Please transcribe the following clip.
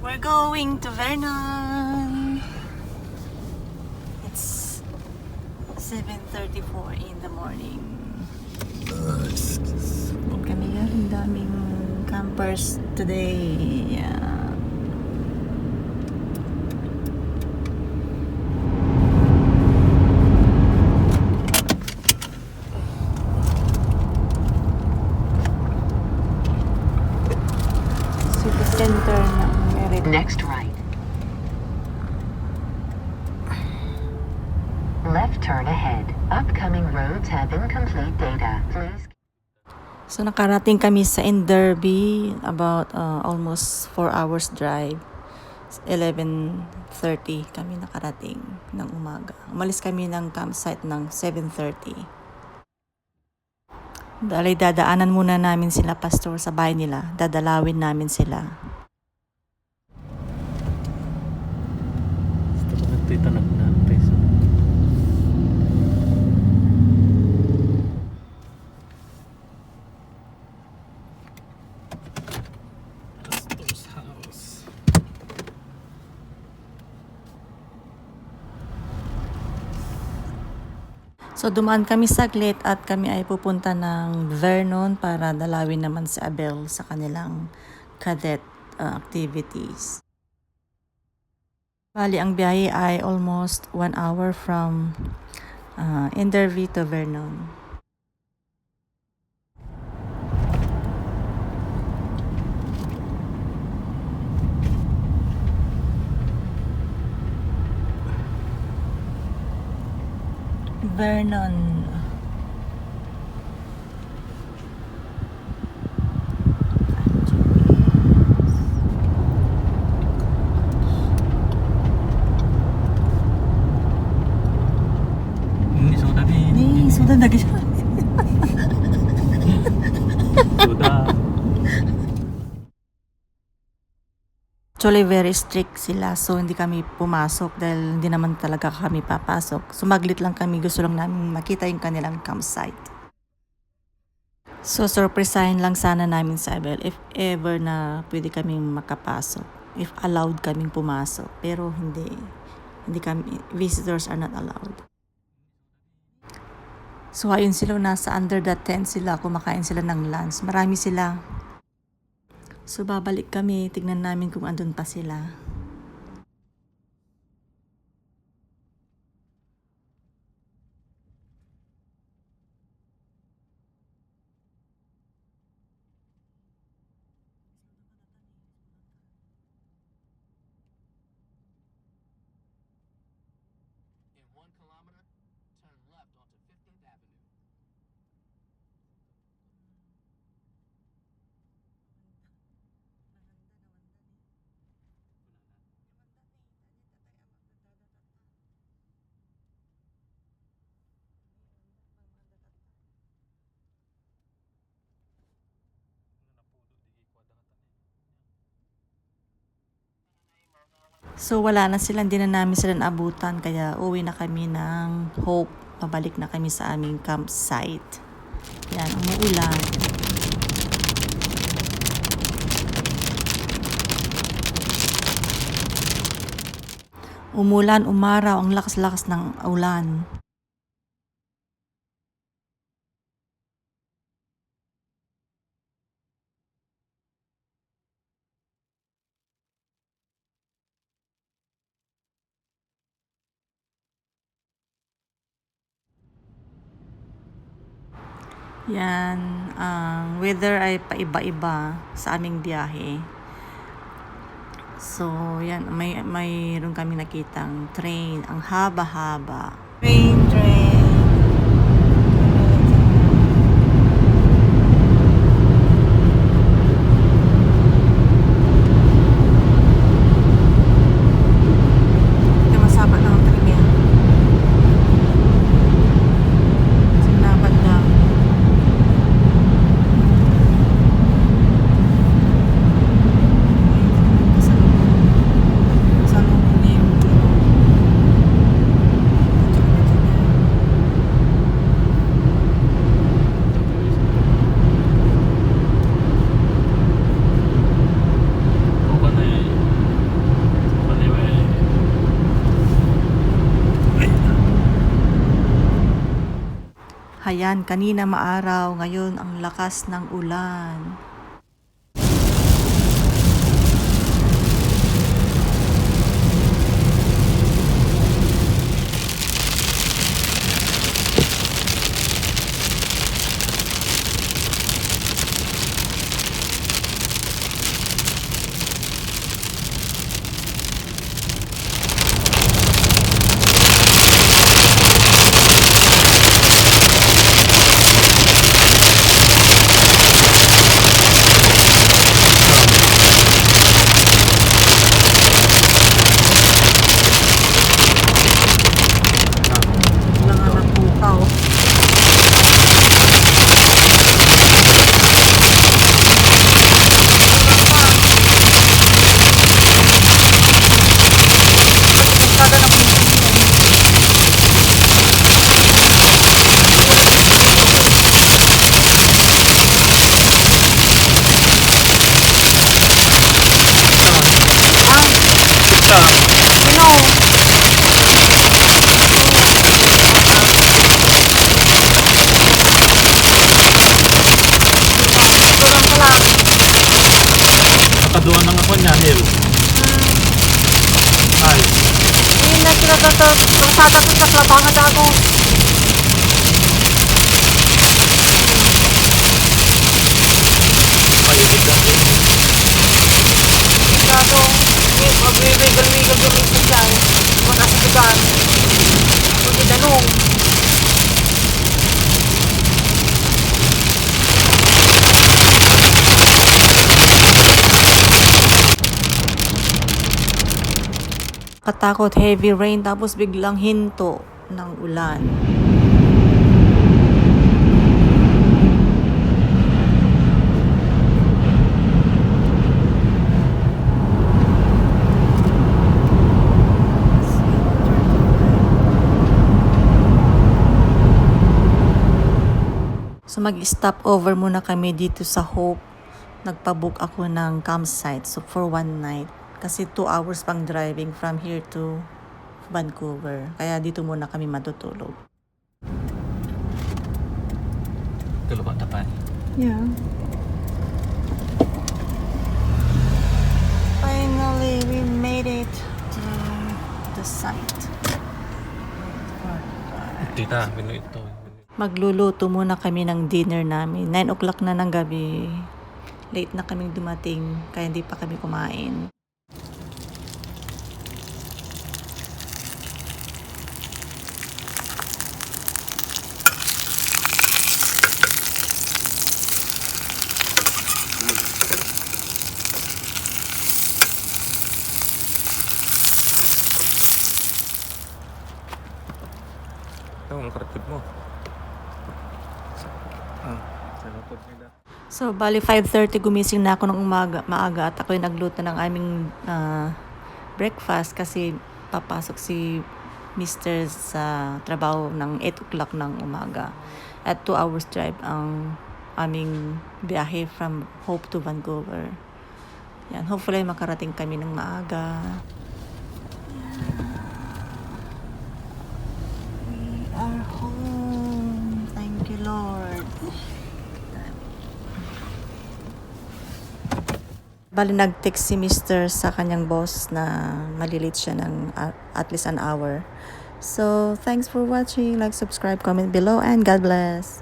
We're going to Vernon. It's 7:34 in the morning. Yan kami yan. Ang daming campers today. Yeah. City center ng Merritt. Next right. Left turn ahead. Upcoming roads have incomplete data. Please. So nakarating kami sa Enderby about almost 4 hours drive. 11:30 kami nakarating ng umaga. Umalis kami ng campsite ng 7:30. Dahil dadaanan muna namin sila pastor sa bahay nila. Dadalawin namin sila. So dumaan kami saglit at kami ay pupunta ng Vernon para dalawin naman si Abel sa kanilang cadet activities. Bali, ang biyahe ay almost 1 hour from Enderby to Vernon. Vernon. Sudah lagi siya. Sudah. Actually, very strict sila. So, hindi kami pumasok dahil hindi naman talaga kami papasok. Sumaglit lang kami. Gusto lang namin makita yung kanilang campsite. So, surprisahin lang sana namin sa Abel if ever na pwede kaming makapasok. If allowed kaming pumasok. Pero hindi. Hindi kami, visitors are not allowed. So, ayun sila, nasa under the tent sila. Kumakain sila ng lunch. Marami sila. So, babalik kami. Tignan namin kung andun pa sila. In 1 kilometer, turn left onto 15th Avenue. So, wala na sila. Hindi na namin sila naabutan. Kaya, uwi na kami ng Hope. Pabalik na kami sa aming campsite. Yan, umuulan. Umulan, umaraw. Ang lakas-lakas ng ulan. Yan, ang weather ay paiba-iba sa aming biyahe. So, yan, mayroon kami nakitang train, ang haba-haba. Train. Ayan, kanina maaraw, ngayon ang lakas ng ulan. Wala nga nagpukaw. Nakaduan ng ako niya, Nil. Ay, Hindi na sila kasata ko sa klabangan ako. painit lang din. Masyadong magwiwiggle-wiggle yung isa dyan. Makasigan. Kundi danong. Katakot, heavy rain tapos biglang hinto ng ulan. So mag-stop over muna kami dito sa Hope. Nagpa-book ako ng campsite so for one night. Kasi 2 hours pang driving from here to Vancouver. Kaya dito muna kami matutulog. Tulo ba tapay? Yeah. Finally, we made it to the site. Tita, bino ito. Magluluto muna kami ng dinner namin. 9 o'clock na ng gabi. Late na kaming dumating, kaya hindi pa kami kumain. Ito, ang karatid mo. Sa lutod nila. So, bali 5:30 gumising na ako ng maaga at ako'y nagluto ng aming breakfast kasi papasok si Mr. sa trabaho ng 8 o'clock ng umaga. At 2 hours drive ang aming biyahe from Hope to Vancouver. Yan, hopefully makarating kami ng maaga. We are home. Thank you, Lord. Bali, nag-text si Mr. sa kanyang boss na malilate siya ng at least an hour. So, thanks for watching. Like, subscribe, comment below, and God bless.